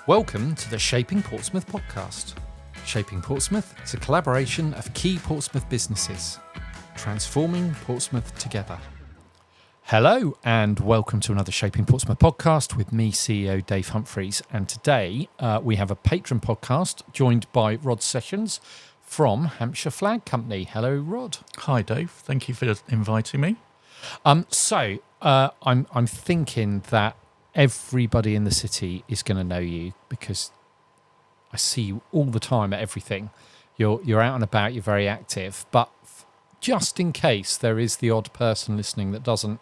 Welcome to the Shaping Portsmouth podcast. Shaping Portsmouth is a collaboration of key Portsmouth businesses, transforming Portsmouth together. Hello and welcome to another Shaping Portsmouth podcast with me, CEO Dave Humphries. And today we have a patron podcast joined by Rod Sessions from Hampshire Flag Company. Hello, Rod. Hi, Dave. Thank you for inviting me. I'm thinking that everybody in the city is going to know you because I see you all the time at everything. You're out and about. You're very active. But just in case there is the odd person listening that doesn't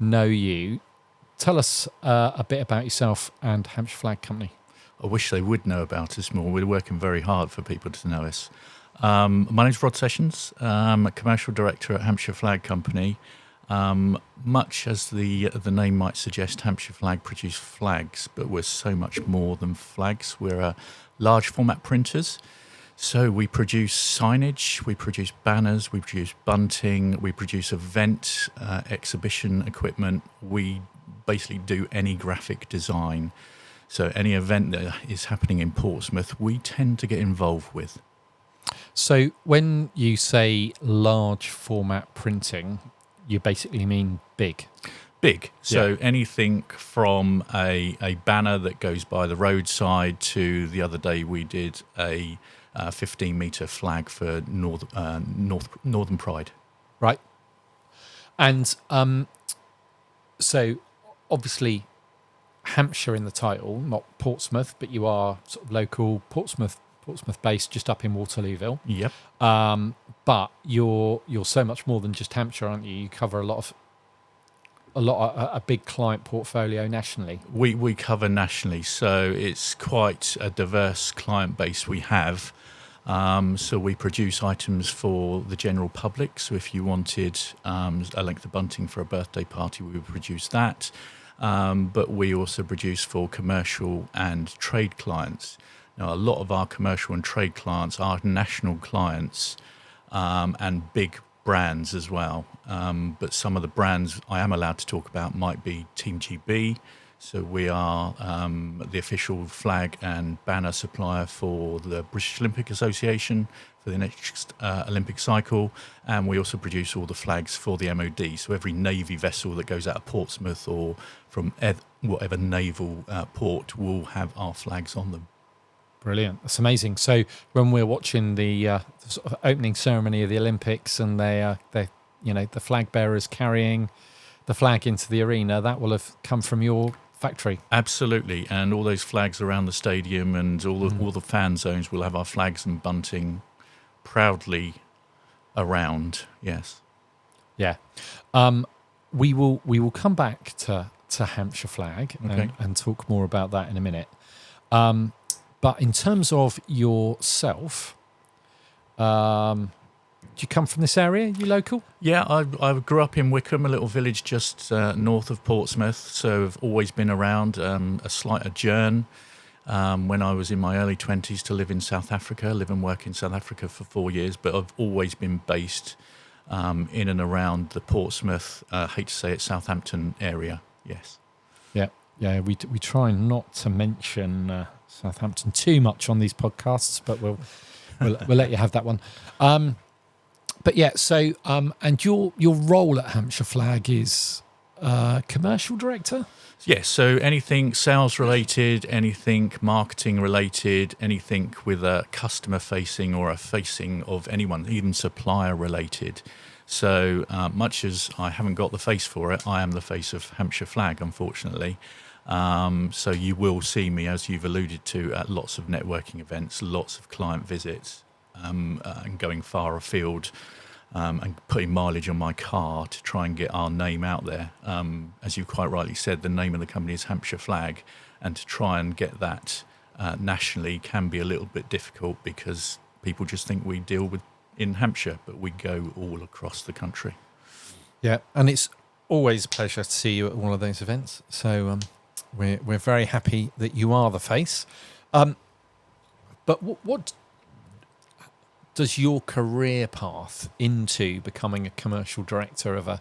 know you, tell us a bit about yourself and Hampshire Flag Company. I wish they would know about us more. We're working very hard for people to know us. My name's Rod Sessions. I'm a commercial director at Hampshire Flag Company. Much as the name might suggest, Hampshire Flag produce flags, but we're so much more than flags. We're large format printers. So we produce signage, we produce banners, we produce bunting, we produce event, exhibition equipment. We basically do any graphic design. So any event that is happening in Portsmouth, we tend to get involved with. So when you say large format printing, you basically mean big? Big. So anything from a banner that goes by the roadside to the other day we did a 15-metre flag for Northern Pride. Right. And so obviously Hampshire in the title, not Portsmouth, but you are sort of local Portsmouth based, just up in Waterlooville. Yep. But you're so much more than just Hampshire, aren't you? You cover a big client portfolio nationally. We cover nationally, so it's quite a diverse client base we have. So we produce items for the general public. So if you wanted a length of bunting for a birthday party, we would produce that. But we also produce for commercial and trade clients. Now, a lot of our commercial and trade clients are national clients and big brands as well. But some of the brands I am allowed to talk about might be Team GB. So we are the official flag and banner supplier for the British Olympic Association for the next Olympic cycle. And we also produce all the flags for the MOD. So every Navy vessel that goes out of Portsmouth or from whatever naval port will have our flags on them. Brilliant. That's amazing. So when we're watching the sort of opening ceremony of the Olympics and the flag bearers carrying the flag into the arena, that will have come from your factory. Absolutely. And all those flags around the stadium and all the fan zones will have our flags and bunting proudly around. Yes. Yeah. We will come back to Hampshire Flag and talk more about that in a minute. But in terms of yourself, do you come from this area? You local? Yeah, I grew up in Wickham, a little village just north of Portsmouth. So I've always been around. A slight adjourn when I was in my early 20s to live in South Africa, live and work in South Africa for 4 years. But I've always been based in and around the Portsmouth, hate to say it, Southampton area. Yes. Yeah. We try not to mention Southampton too much on these podcasts, but we'll let you have that one. But yeah, so and your role at Hampshire Flag is commercial director? Yes, so anything sales related, anything marketing related, anything with a customer facing or a facing of anyone, even supplier related. So much as I haven't got the face for it, I am the face of Hampshire Flag, unfortunately. So you will see me, as you've alluded to, at lots of networking events, lots of client visits, and going far afield and putting mileage on my car to try and get our name out there. As you quite rightly said, the name of the company is Hampshire Flag, and to try and get that nationally can be a little bit difficult because people just think we deal with in Hampshire, but we go all across the country. Yeah, and it's always a pleasure to see you at all of those events. So we're very happy that you are the face. But what does your career path into becoming a commercial director of a,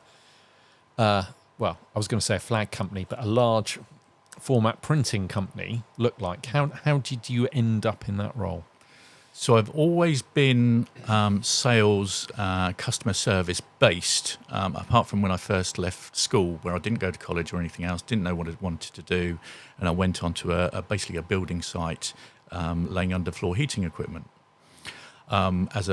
I was going to say a flag company, but a large format printing company look like? How did you end up in that role? So I've always been sales, customer service based, apart from when I first left school, where I didn't go to college or anything else, didn't know what I wanted to do, and I went on to basically a building site laying underfloor heating equipment as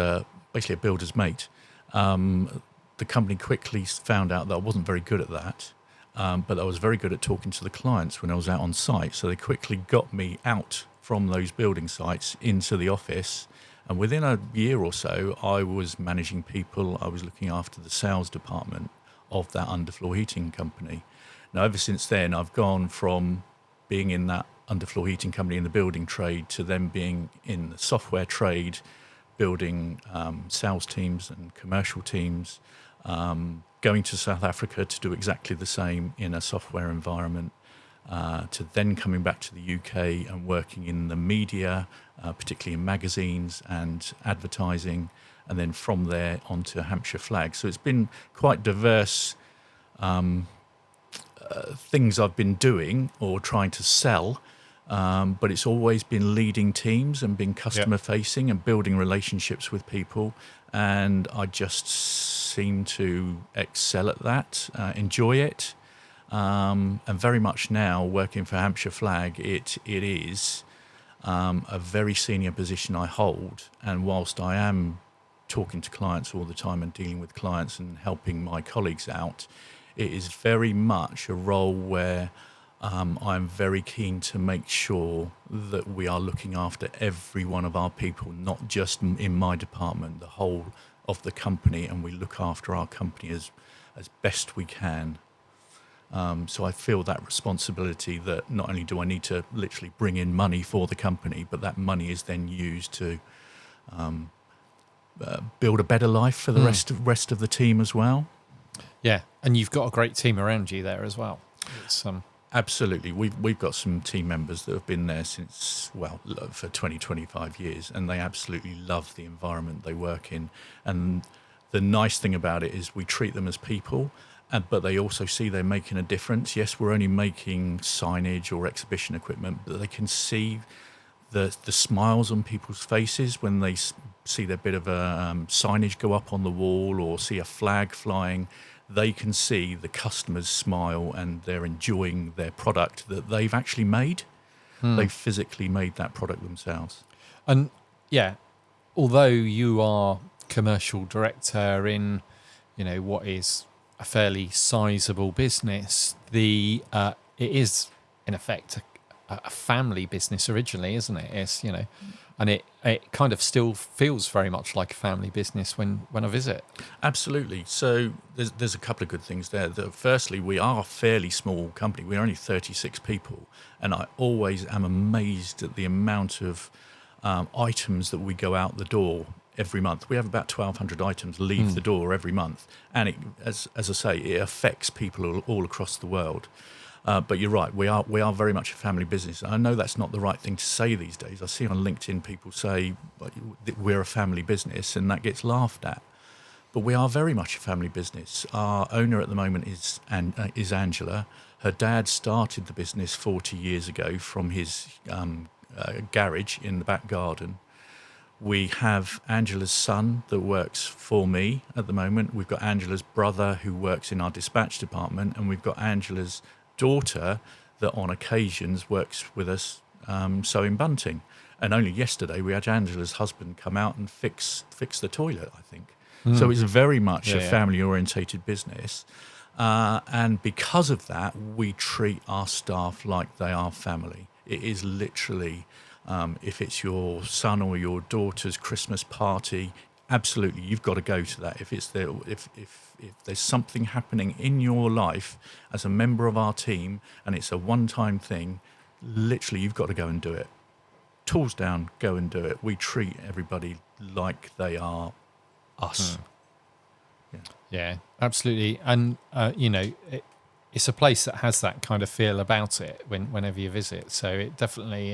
basically a builder's mate. The company quickly found out that I wasn't very good at that, but I was very good at talking to the clients when I was out on site. So they quickly got me out from those building sites into the office. And within a year or so, I was managing people. I was looking after the sales department of that underfloor heating company. Now, ever since then, I've gone from being in that underfloor heating company in the building trade to then being in the software trade, building sales teams and commercial teams, going to South Africa to do exactly the same in a software environment, to then coming back to the UK and working in the media, particularly in magazines and advertising, and then from there onto Hampshire Flag. So it's been quite diverse things I've been doing or trying to sell, but it's always been leading teams and being customer facing and building relationships with people. And I just seem to excel at that, enjoy it. And very much now working for Hampshire Flag, it is a very senior position I hold. And whilst I am talking to clients all the time and dealing with clients and helping my colleagues out, it is very much a role where I'm very keen to make sure that we are looking after every one of our people, not just in my department, the whole of the company, and we look after our company as best we can. So I feel that responsibility that not only do I need to literally bring in money for the company, but that money is then used to build a better life for the rest of the team as well. Yeah, and you've got a great team around you there as well. It's, Absolutely. We've got some team members that have been there since, for 20, 25 years, and they absolutely love the environment they work in. And the nice thing about it is we treat them as people, but they also see they're making a difference. Yes, we're only making signage or exhibition equipment, but they can see the smiles on people's faces when they see their bit of a signage go up on the wall or see a flag flying. They can see the customers smile and they're enjoying their product that they've actually made. They've physically made that product themselves. And although you are commercial director in, what is a fairly sizable business, it is in effect a family business originally, isn't it? It's, and it kind of still feels very much like a family business when I visit. Absolutely. So there's a couple of good things there. Firstly, we are a fairly small company. We're only 36 people, and I always am amazed at the amount of items that we go out the door every month. We have about 1,200 items leave the door every month, and it, as I say, it affects people all across the world. But you're right, we are very much a family business. I know that's not the right thing to say these days. I see on LinkedIn people say that we're a family business, and that gets laughed at. But we are very much a family business. Our owner at the moment is Angela. Her dad started the business 40 years ago from his garage in the back garden. We have Angela's son that works for me at the moment. We've got Angela's brother who works in our dispatch department, and we've got Angela's daughter that on occasions works with us sewing bunting. And only yesterday we had Angela's husband come out and fix the toilet, I think. So it's very much a family-orientated business. And because of that, we treat our staff like they are family. It is literally, if it's your son or your daughter's Christmas party, absolutely, you've got to go to that. If there's something happening in your life as a member of our team and it's a one-time thing, literally you've got to go and do it. Tools down, go and do it. We treat everybody like they are us. Yeah, absolutely. And it's a place that has that kind of feel about it whenever you visit. So it definitely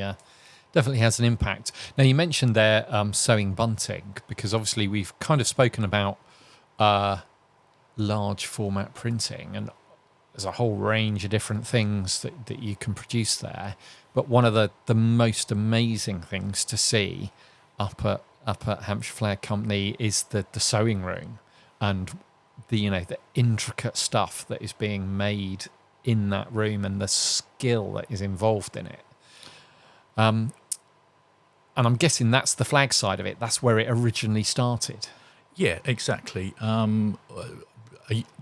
has an impact. Now, you mentioned there sewing bunting, because obviously we've kind of spoken about large format printing, and there's a whole range of different things that you can produce there. But one of the most amazing things to see up at Hampshire Flag Company is the sewing room and the intricate stuff that is being made in that room and the skill that is involved in it. And I'm guessing that's the flag side of it. That's where it originally started. Yeah, exactly. One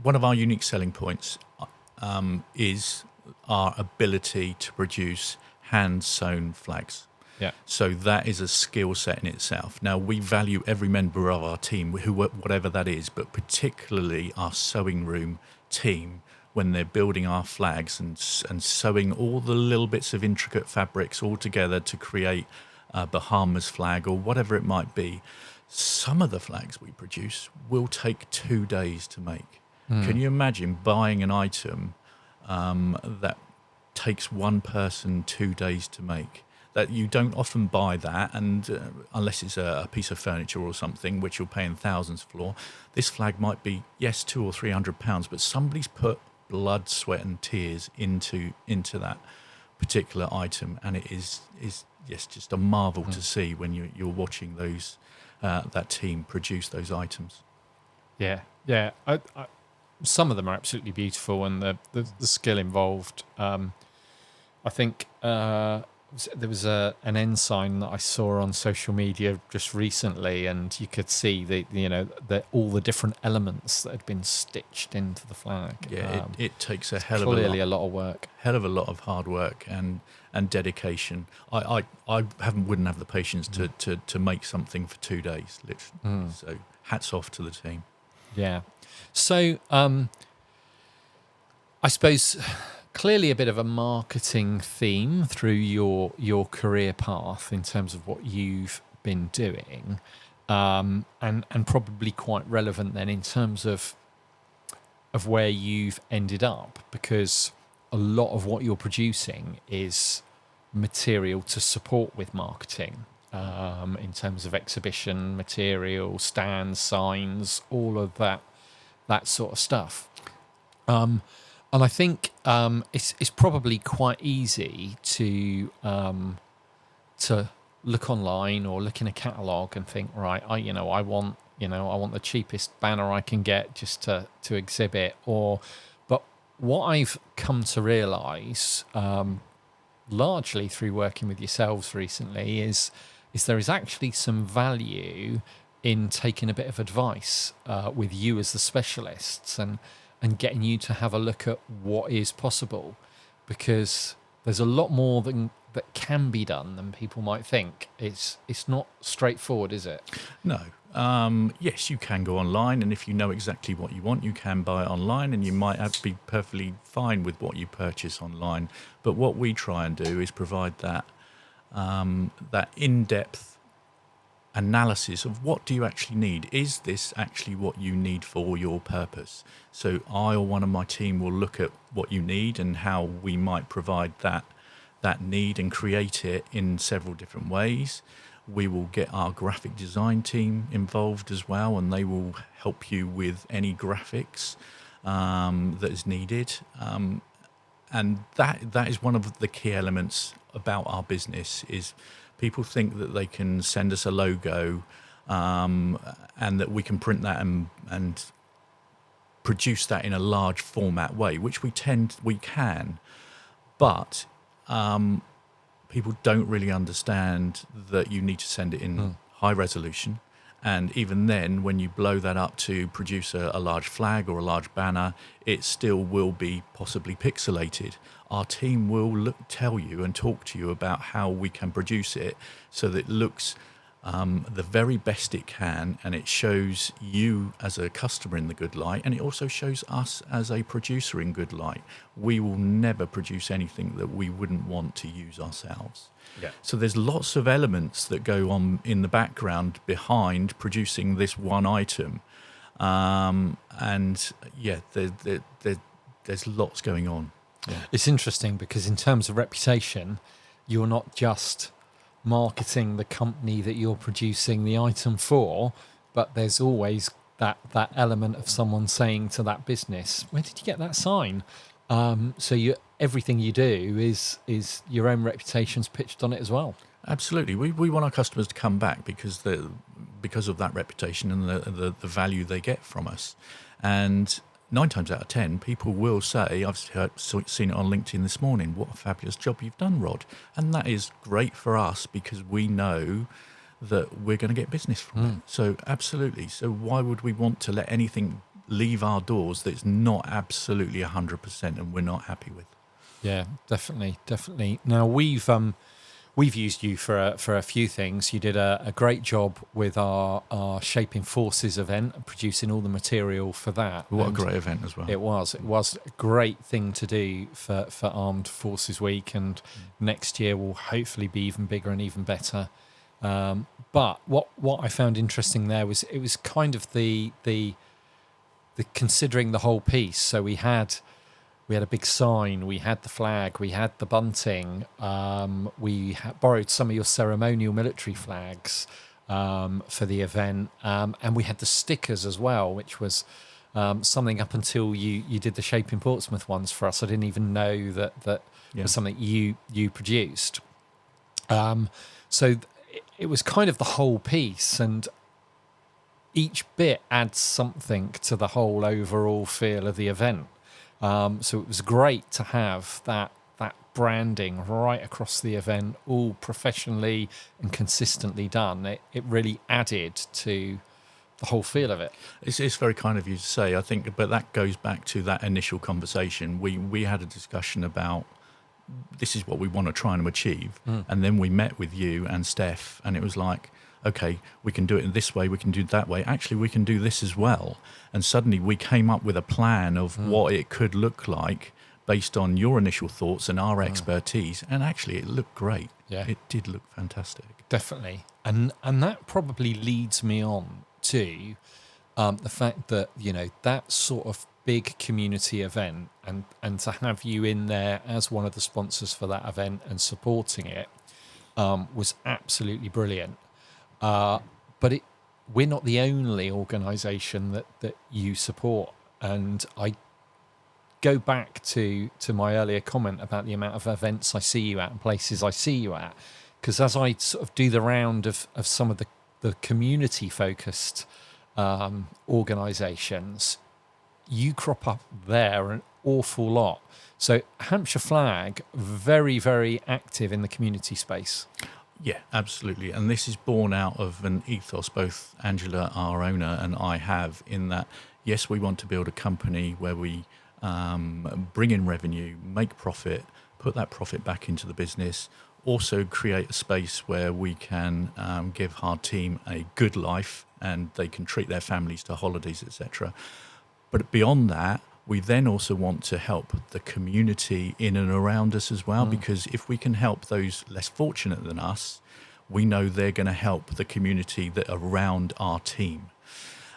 of our unique selling points is our ability to produce hand-sewn flags. Yeah. So that is a skill set in itself. Now, we value every member of our team, whatever that is, but particularly our sewing room team, when they're building our flags and sewing all the little bits of intricate fabrics all together to create a Bahamas flag or whatever it might be. Some of the flags we produce will take 2 days to make. Can you imagine buying an item that takes one person 2 days to make? That you don't often buy that, and unless it's a piece of furniture or something, which you're paying thousands for. This flag might be, yes, £200 or £300, but somebody's put blood, sweat, and tears into that particular item, and it is yes, just a marvel to see when you're watching those that team produce those items. Yeah. I, some of them are absolutely beautiful, and the skill involved. I think there was an ensign that I saw on social media just recently, and you could see all the different elements that had been stitched into the flag. Yeah, it takes a hell clearly of a lot of work. Hell of a lot of hard work and dedication. I wouldn't have the patience to make something for 2 days, literally. So hats off to the team. Yeah. So I suppose clearly a bit of a marketing theme through your career path in terms of what you've been doing, and probably quite relevant then in terms of where you've ended up, because a lot of what you're producing is material to support with marketing, in terms of exhibition material, stands, signs, all of that sort of stuff. And I think it's probably quite easy to look online or look in a catalogue and think, right, I want the cheapest banner I can get just to exhibit. But what I've come to realise, largely through working with yourselves recently, is there is actually some value in taking a bit of advice with you as the specialists and getting you to have a look at what is possible, because there's a lot more that can be done than people might think. It's not straightforward, is it? No. Yes, you can go online, and if you know exactly what you want, you can buy it online, and you might have to be perfectly fine with what you purchase online. But what we try and do is provide that in-depth analysis of what do you actually need. Is this actually what you need for your purpose? So I or one of my team will look at what you need and how we might provide that need and create it in several different ways. We will get our graphic design team involved as well, and they will help you with any graphics that is needed. And that is one of the key elements about our business. Is people think that they can send us a logo and that we can print that and produce that in a large format way, which we can, but people don't really understand that you need to send it in high resolution. And even then, when you blow that up to produce a large flag or a large banner, it still will be possibly pixelated. Our team will tell you and talk to you about how we can produce it so that it looks the very best it can, and it shows you as a customer in the good light, and it also shows us as a producer in good light. We will never produce anything that we wouldn't want to use ourselves. Yeah. So there's lots of elements that go on in the background behind producing this one item, and yeah, there's lots going on. Yeah. It's interesting because in terms of reputation, you're not just marketing the company that you're producing the item for, but there's always that element of someone saying to that business, where did you get that sign? So everything you do is your own reputation's pitched on it as well. Absolutely. We want our customers to come back because of that reputation and the value they get from us. And 9 times out of 10, people will say, I've seen it on LinkedIn this morning, what a fabulous job you've done, Rod. And that is great for us because we know that we're going to get business from it. So absolutely. So why would we want to let anything leave our doors that's not absolutely 100% and we're not happy with? Yeah, definitely. Now we've used you for a few things. You did a great job with our Shaping Forces event, producing all the material for that. What a great event as well. It was a great thing to do for Armed Forces Week, and next year will hopefully be even bigger and even better. But what I found interesting there was it was kind of the considering the whole piece. So we had a big sign, we had the flag, we had the bunting, we borrowed some of your ceremonial military flags for the event, and we had the stickers as well, which was something up until you did the Shaping Portsmouth ones for us. I didn't even know that was something you produced. So it was kind of the whole piece, and each bit adds something to the whole overall feel of the event. So it was great to have that branding right across the event, all professionally and consistently done. It really added to the whole feel of it. It's very kind of you to say, I think, but that goes back to that initial conversation. We had a discussion about this is what we want to try and achieve. And then we met with you and Steph, and it was like, okay, we can do it in this way, we can do it that way. Actually, we can do this as well. And suddenly we came up with a plan of what it could look like based on your initial thoughts and our expertise. And actually, it looked great. Yeah. It did look fantastic. Definitely. And that probably leads me on to the fact that, that sort of big community event and to have you in there as one of the sponsors for that event and supporting it was absolutely brilliant. But we're not the only organisation that you support. And I go back to my earlier comment about the amount of events I see you at and places I see you at, because as I sort of do the round of some of the community-focused organisations, you crop up there an awful lot. So Hampshire Flag, very, very active in the community space. Yeah, absolutely. And this is born out of an ethos both Angela, our owner, and I have, in that, yes, we want to build a company where we bring in revenue, make profit, put that profit back into the business, also create a space where we can give our team a good life and they can treat their families to holidays, etc. But beyond that, we then also want to help the community in and around us as well, because if we can help those less fortunate than us, we know they're going to help the community that are around our team.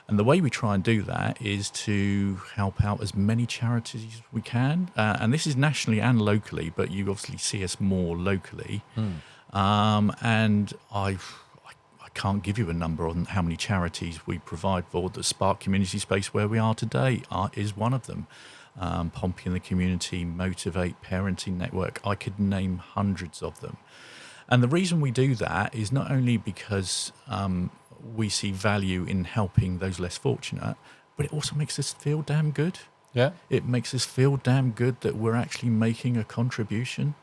And the way we try and do that is to help out as many charities as we can. And this is nationally and locally, but you obviously see us more locally. And I can't give you a number on how many charities we provide for. The Spark Community Space where we are today is one of them. Pompey in the Community, Motivate, Parenting Network. I could name hundreds of them. And the reason we do that is not only because we see value in helping those less fortunate, but it also makes us feel damn good. Yeah. It makes us feel damn good that we're actually making a contribution.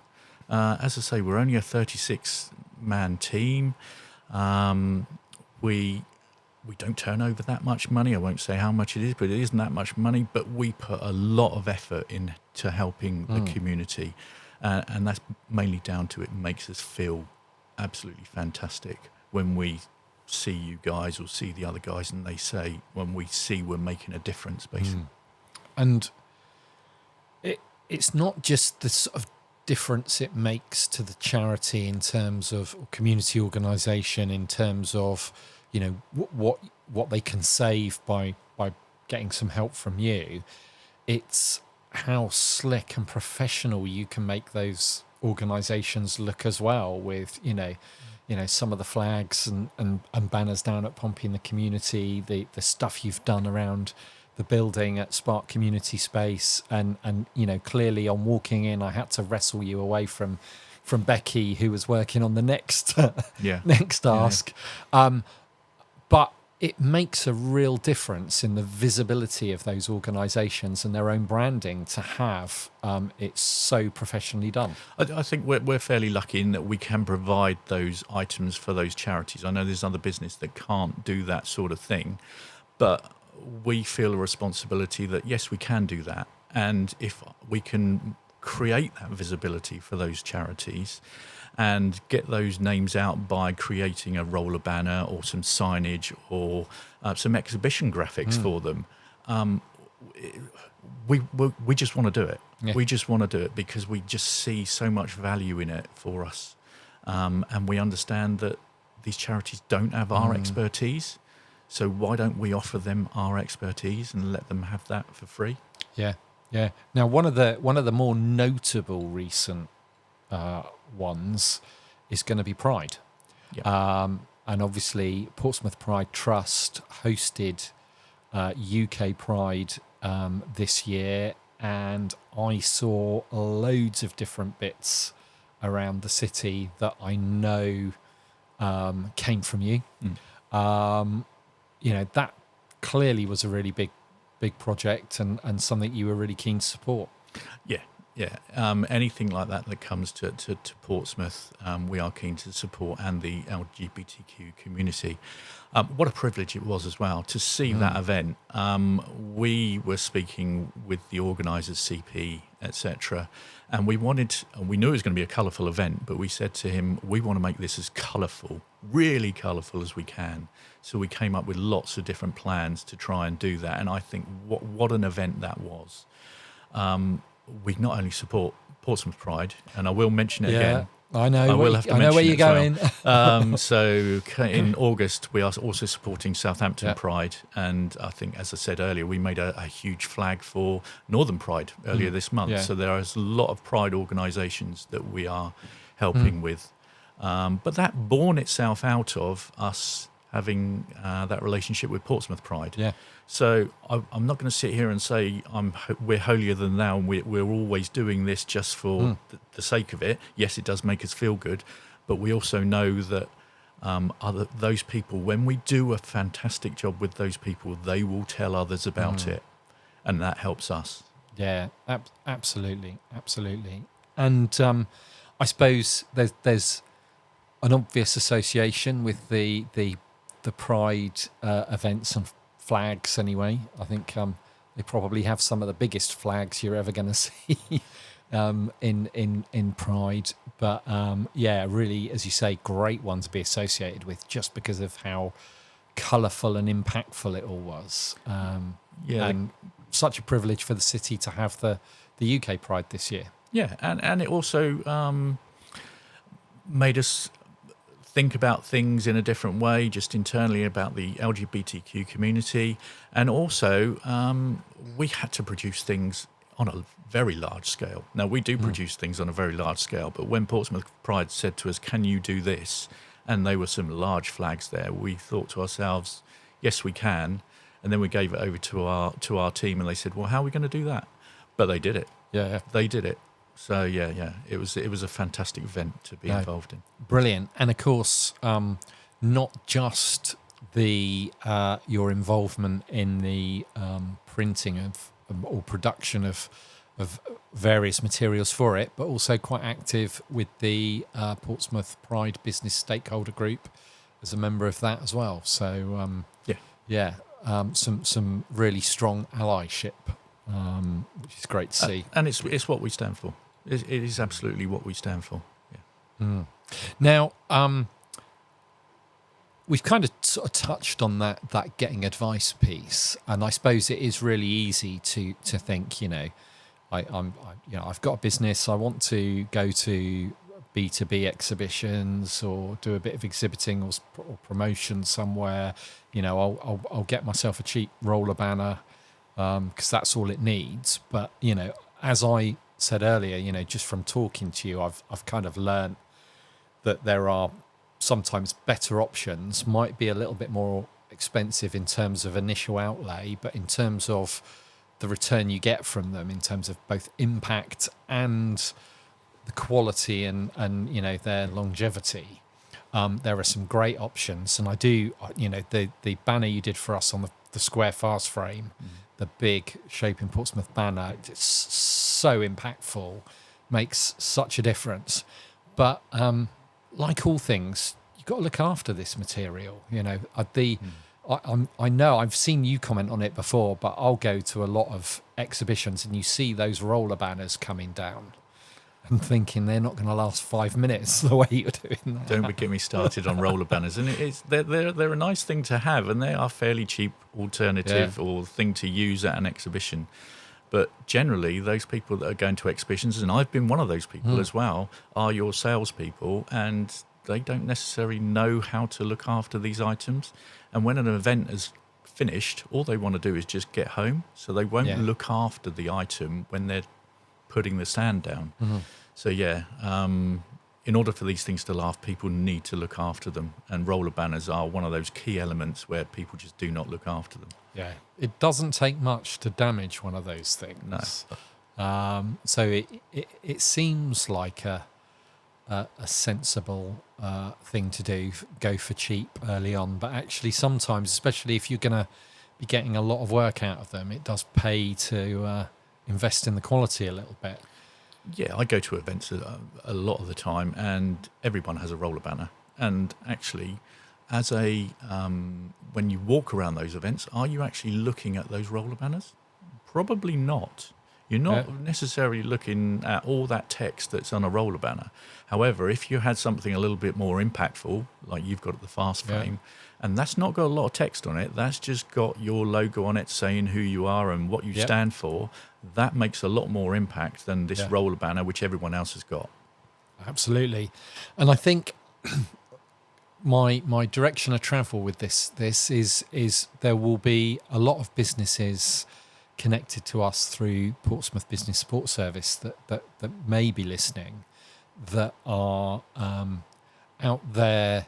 As I say, we're only a 36-man team. We don't turn over that much money. I won't say how much it is, but it isn't that much money. But we put a lot of effort into helping the community, and that's mainly down to it makes us feel absolutely fantastic when we see you guys or see the other guys, and they say when we see we're making a difference, basically. And it's not just the sort of difference it makes to the charity in terms of community organisation, in terms of what they can save by getting some help from you. It's how slick and professional you can make those organisations look as well, with some of the flags and banners down at Pompey in the Community, the stuff you've done around the building at Spark Community Space, and clearly on walking in, I had to wrestle you away from Becky, who was working on the next next ask. But it makes a real difference in the visibility of those organisations and their own branding to have it so professionally done. I think we're fairly lucky in that we can provide those items for those charities. I know there's other business that can't do that sort of thing, but we feel a responsibility that, yes, we can do that. And if we can create that visibility for those charities and get those names out by creating a roller banner or some signage or some exhibition graphics for them, we just want to do it. Yeah. We just want to do it because we just see so much value in it for us. And we understand that these charities don't have our expertise. So why don't we offer them our expertise and let them have that for free? Yeah. Yeah. Now, one of the more notable recent ones is going to be Pride. Yeah. And obviously, Portsmouth Pride Trust hosted UK Pride this year, and I saw loads of different bits around the city that I know came from you. That clearly was a really big project and something you were really keen to support. Yeah. Anything like that comes to Portsmouth, we are keen to support, and the LGBTQ community. What a privilege it was as well to see that event. We were speaking with the organisers, CP, etc., and we knew it was going to be a colourful event, but we said to him, we want to make this as colourful, really colourful as we can. So we came up with lots of different plans to try and do that. And I think what an event that was. We not only support Portsmouth Pride, and I will mention it again. I know where you're going. Well. So in August, we are also supporting Southampton Pride. And I think, as I said earlier, we made a huge flag for Northern Pride earlier this month. Yeah. So there is a lot of Pride organisations that we are helping with. But that born itself out of us having that relationship with Portsmouth Pride. Yeah. So I'm not going to sit here and say we're holier than thou and we're always doing this just for the sake of it. Yes, it does make us feel good, but we also know that those people, when we do a fantastic job with those people, they will tell others about it, and that helps us. Yeah, absolutely. And I suppose there's an obvious association with the Pride events and flags anyway. I think they probably have some of the biggest flags you're ever going to see in Pride. But really, as you say, great one to be associated with just because of how colourful and impactful it all was. And such a privilege for the city to have the UK Pride this year. Yeah, and it also made us think about things in a different way, just internally about the LGBTQ community. And also, we had to produce things on a very large scale. Now, we do produce things on a very large scale, but when Portsmouth Pride said to us, can you do this? And there were some large flags there. We thought to ourselves, yes, we can. And then we gave it over to our team, and they said, well, how are we going to do that? But they did it. Yeah. They did it. So it was a fantastic event to be involved in. Brilliant, and of course, not just your involvement in the printing of or production of various materials for it, but also quite active with the Portsmouth Pride Business Stakeholder Group as a member of that as well. So some really strong allyship, which is great to see. And it's what we stand for. It is absolutely what we stand for. Yeah. Now, we've kind of sort of touched on that getting advice piece, and I suppose it is really easy to think, I've got a business, I want to go to B2B exhibitions or do a bit of exhibiting or promotion somewhere. I'll get myself a cheap roller banner because that's all it needs. But as I said earlier, just from talking to you, I've kind of learned that there are sometimes better options, might be a little bit more expensive in terms of initial outlay, but in terms of the return you get from them, in terms of both impact and the quality and you know, their longevity, there are some great options. And I do, you know, the banner you did for us on the square fast frame, the big Shaping Portsmouth banner, it's so impactful, makes such a difference. But like all things, you've got to look after this material. You know, I know I've seen you comment on it before, but I'll go to a lot of exhibitions and you see those roller banners coming down. I'm thinking they're not going to last 5 minutes the way you're doing that. Don't get me started on roller banners. And they're a nice thing to have, and they are fairly cheap alternative or thing to use at an exhibition. But generally, those people that are going to exhibitions, and I've been one of those people as well, are your salespeople, and they don't necessarily know how to look after these items. And when an event is finished, all they want to do is just get home. So they won't look after the item when they're putting the stand down. So in order for these things to last, people need to look after them, and roller banners are one of those key elements where people just do not look after them. It doesn't take much to damage one of those things. No. So it seems like a sensible thing to do, go for cheap early on, but actually sometimes, especially if you're going to be getting a lot of work out of them, it does pay to invest in the quality a little bit. Yeah, I go to events a lot of the time, and everyone has a roller banner. And actually, as when you walk around those events, are you actually looking at those roller banners? Probably not. You're not necessarily looking at all that text that's on a roller banner. However, if you had something a little bit more impactful, like you've got at the fast frame, and that's not got a lot of text on it, that's just got your logo on it saying who you are and what you stand for, that makes a lot more impact than this roller banner, which everyone else has got. Absolutely. And I think my direction of travel with this is there will be a lot of businesses connected to us through Portsmouth Business Support Service that may be listening, that are out there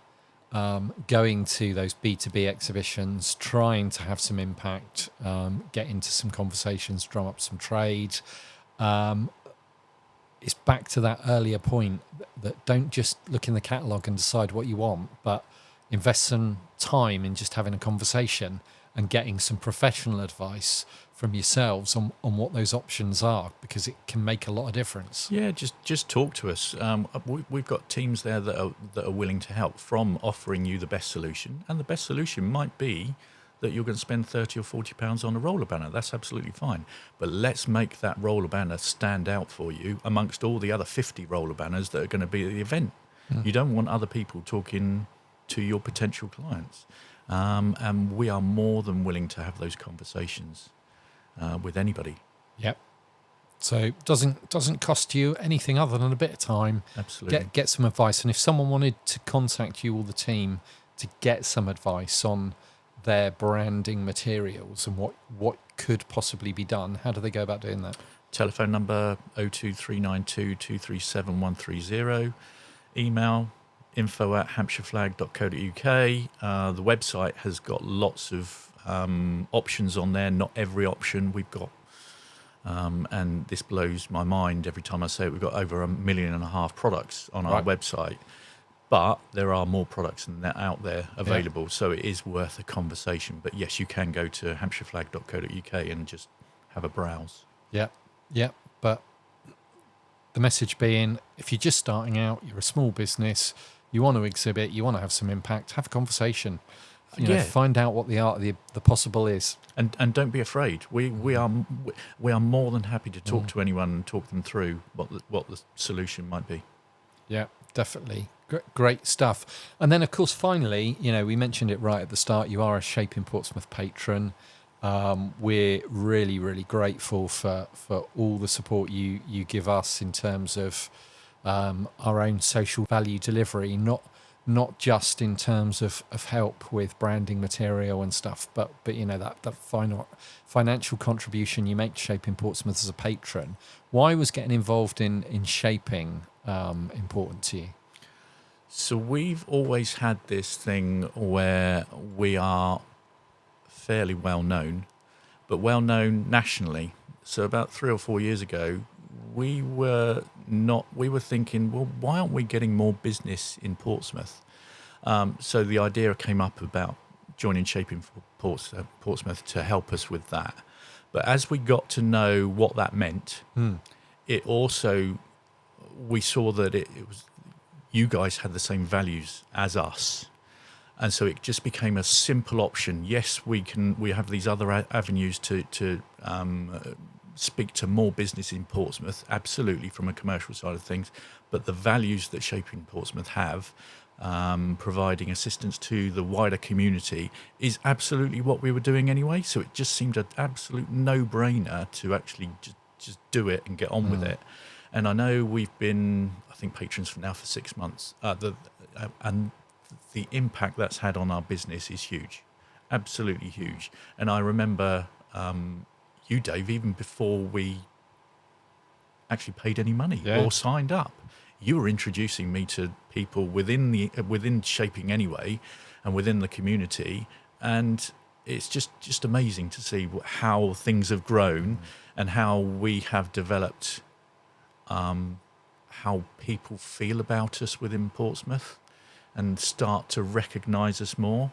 going to those B2B exhibitions, trying to have some impact, get into some conversations, drum up some trade. It's back to that earlier point that don't just look in the catalogue and decide what you want, but invest some time in just having a conversation and getting some professional advice from yourselves on what those options are, because it can make a lot of difference. Yeah, just talk to us. We've got teams there that are willing to help, from offering you the best solution, and the best solution might be that you're going to spend £30 or £40 on a roller banner. That's absolutely fine. But let's make that roller banner stand out for you amongst all the other 50 roller banners that are going to be at the event. You don't want other people talking to your potential clients. And we are more than willing to have those conversations with anybody. Yep. So doesn't cost you anything other than a bit of time. Absolutely. Get some advice. And if someone wanted to contact you or the team to get some advice on their branding materials and what could possibly be done, how do they go about doing that? Telephone number 02392 237 130. Email info@hampshireflag.co.uk. The website has got lots of options on there. Not every option we've got, and this blows my mind every time I say it. We've got over 1.5 million products on our website, but there are more products than that out there available, so it is worth a conversation. But yes, you can go to hampshireflag.co.uk and just have a browse. Yeah, but the message being, if you're just starting out, you're a small business, you want to exhibit, you want to have some impact, have a conversation. Find out what the art of the possible is, and don't be afraid. We are more than happy to talk to anyone and talk them through what the solution might be. Yeah, definitely. Great stuff. And then, of course, finally, we mentioned it right at the start. You are a Shaping Portsmouth patron. We're really, really grateful for all the support you give us in terms of our own social value delivery, not just in terms of help with branding material and stuff, but that final financial contribution you make to Shaping Portsmouth as a patron. Why was getting involved in shaping important to you? So we've always had this thing where we are fairly well known, but well known nationally. So about 3 or 4 years ago, we were thinking, well, why aren't we getting more business in Portsmouth? So the idea came up about joining Shaping Portsmouth to help us with that. But as we got to know what that meant, it also, we saw that it was, you guys had the same values as us. And so it just became a simple option. Yes, we have these other avenues to speak to more business in Portsmouth, absolutely, from a commercial side of things. But the values that Shaping Portsmouth have, providing assistance to the wider community, is absolutely what we were doing anyway. So it just seemed an absolute no-brainer to actually just do it and get on with it. And I know we've been, I think, patrons for 6 months. And the impact that's had on our business is huge, absolutely huge. And I remember you, Dave, even before we actually paid any money or signed up, you were introducing me to people within Shaping anyway, and within the community. And it's just amazing to see how things have grown and how we have developed, how people feel about us within Portsmouth and start to recognise us more.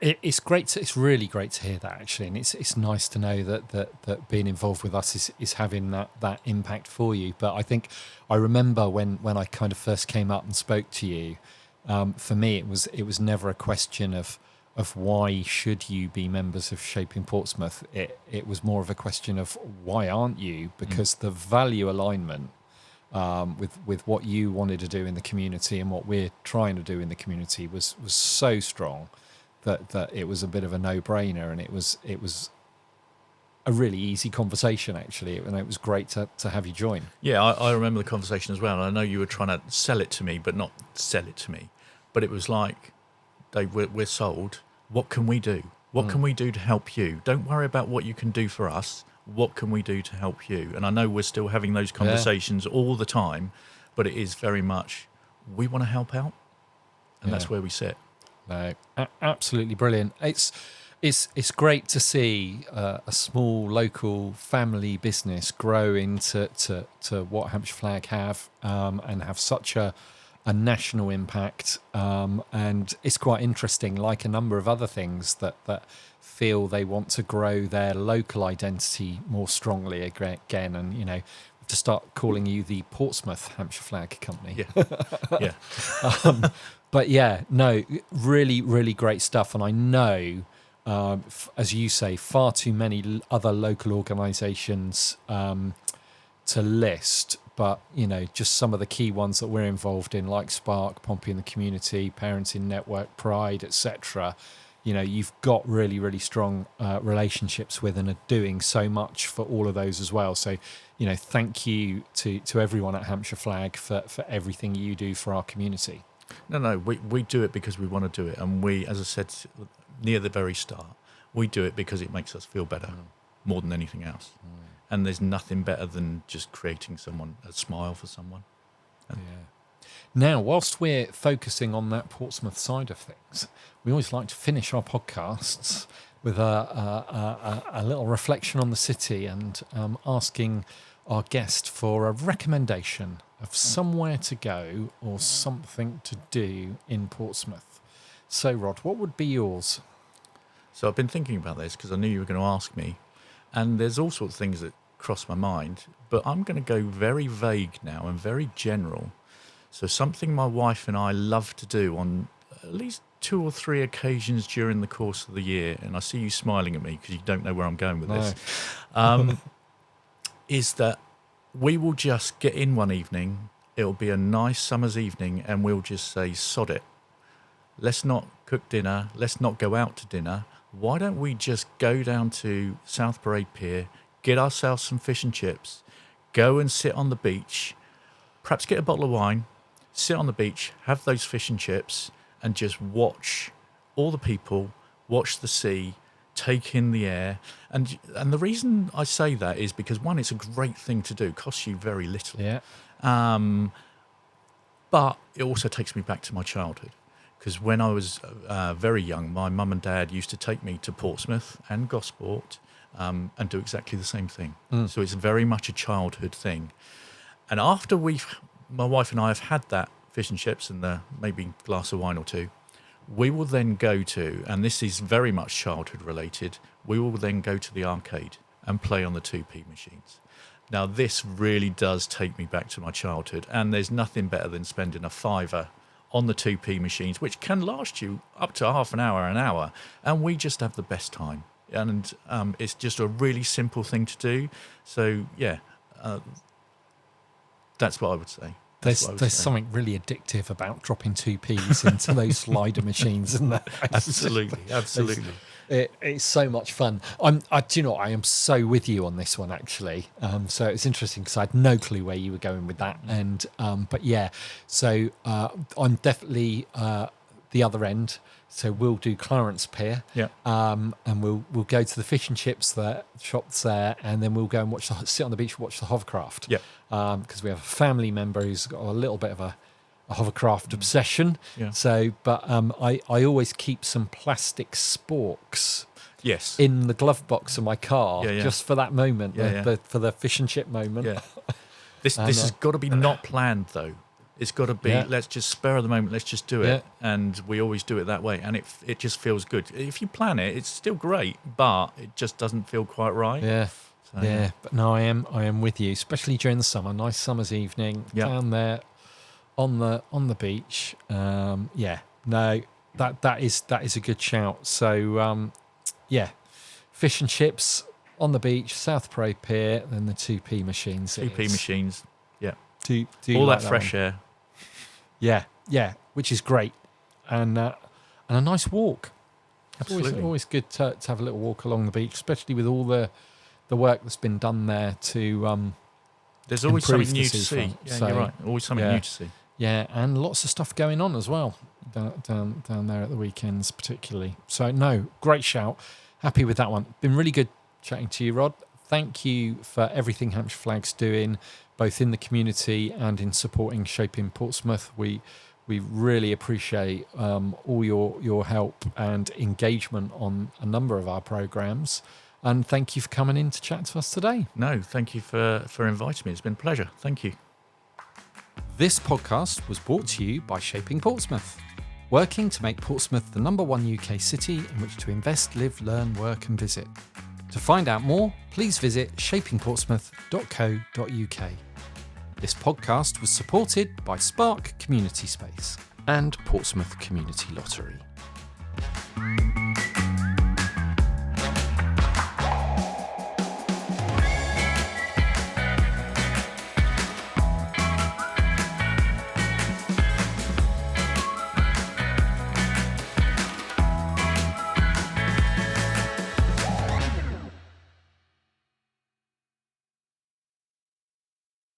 It's great. It's really great to hear that, actually, and it's nice to know that being involved with us is having that impact for you. But I think I remember when I kind of first came up and spoke to you. For me, it was never a question of why should you be members of Shaping Portsmouth. It was more of a question of why aren't you? Because the value alignment with what you wanted to do in the community and what we're trying to do in the community was so strong that it was a bit of a no-brainer, and it was a really easy conversation, actually, and it was great to have you join. Yeah, I remember the conversation as well. And I know you were trying to sell it to me, but not sell it to me. But it was like, Dave, we're sold. What can we do? What can we do to help you? Don't worry about what you can do for us. What can we do to help you? And I know we're still having those conversations all the time, but it is very much, we want to help out, and that's where we sit. No, absolutely brilliant. It's great to see a small local family business grow into what Hampshire Flag have, and have such a national impact. And it's quite interesting, like a number of other things that feel they want to grow their local identity more strongly again. And, to start calling you the Portsmouth Hampshire Flag Company. Yeah. But yeah, no, really, really great stuff. And I know, as you say, far too many other local organisations to list, but just some of the key ones that we're involved in, like Spark, Pompey in the Community, Parenting Network, Pride, etc. You've got really, really strong relationships with and are doing so much for all of those as well. So, thank you to everyone at Hampshire Flag for everything you do for our community. No, we do it because we want to do it. And we, as I said near the very start, we do it because it makes us feel better more than anything else. And there's nothing better than just creating a smile for someone. Now, whilst we're focusing on that Portsmouth side of things, we always like to finish our podcasts with a little reflection on the city and asking our guest for a recommendation of somewhere to go or something to do in Portsmouth. So, Rod, what would be yours? So I've been thinking about this because I knew you were going to ask me, and there's all sorts of things that cross my mind, but I'm going to go very vague now and very general. So something my wife and I love to do on at least 2 or 3 occasions during the course of the year, and I see you smiling at me because you don't know where I'm going with this, is that we will just get in one evening. It'll be a nice summer's evening, and we'll just say, sod it. Let's not cook dinner. Let's not go out to dinner. Why don't we just go down to South Parade Pier, get ourselves some fish and chips, go and sit on the beach, perhaps get a bottle of wine, sit on the beach, have those fish and chips, and just watch all the people, watch the sea, take in the air. And the reason I say that is because, one, it's a great thing to do, costs you very little. Yeah. But it also takes me back to my childhood. Because when I was very young, my mum and dad used to take me to Portsmouth and Gosport and do exactly the same thing. So it's very much a childhood thing. And after my wife and I have had that fish and chips and maybe a glass of wine or two, we will then go to, and this is very much childhood related, we will then go to the arcade and play on the 2p machines. Now, this really does take me back to my childhood, and there's nothing better than spending a £5 on the 2p machines, which can last you up to half an hour, and we just have the best time. And it's just a really simple thing to do. So, yeah, that's what I would say. There's something really addictive about dropping 2p's into those slider machines, isn't there? Absolutely. It's so much fun. Do you know what? I am so with you on this one, actually. So it's interesting because I had no clue where you were going with that. And but yeah, so I'm definitely the other end. So we'll do Clarence Pier, and we'll go to the fish and chips shops there, and then we'll go and sit on the beach and watch the hovercraft. Because we have a family member who's got a little bit of a hovercraft obsession. So, but I always keep some plastic sporks. In the glove box of my car, just for that moment, for the fish and chip moment. This has got to be not planned though. It's got to be, let's just spur of the moment, let's just do it. And we always do it that way. And it just feels good. If you plan it, it's still great, but it just doesn't feel quite right. But no, I am with you, especially during the summer. Nice summer's evening down there on the beach. That is a good shout. So, fish and chips on the beach, South Parade Pier, then the 2p machines. 2p machines, Do all like that fresh air. Which is great, and a nice walk. Absolutely, always good to have a little walk along the beach, especially with all the work that's been done there to. There's always something new to see. Front. Yeah, you're right. Always something new to see. Yeah, and lots of stuff going on as well down there at the weekends, particularly. So no, great shout. Happy with that one. Been really good chatting to you, Rod. Thank you for everything Hampshire Flag's doing, both in the community and in supporting Shaping Portsmouth. We really appreciate all your help and engagement on a number of our programmes. And thank you for coming in to chat to us today. No, thank you for inviting me. It's been a pleasure. Thank you. This podcast was brought to you by Shaping Portsmouth, working to make Portsmouth the #1 UK city in which to invest, live, learn, work and visit. To find out more, please visit shapingportsmouth.co.uk. This podcast was supported by Spark Community Space and Portsmouth Community Lottery.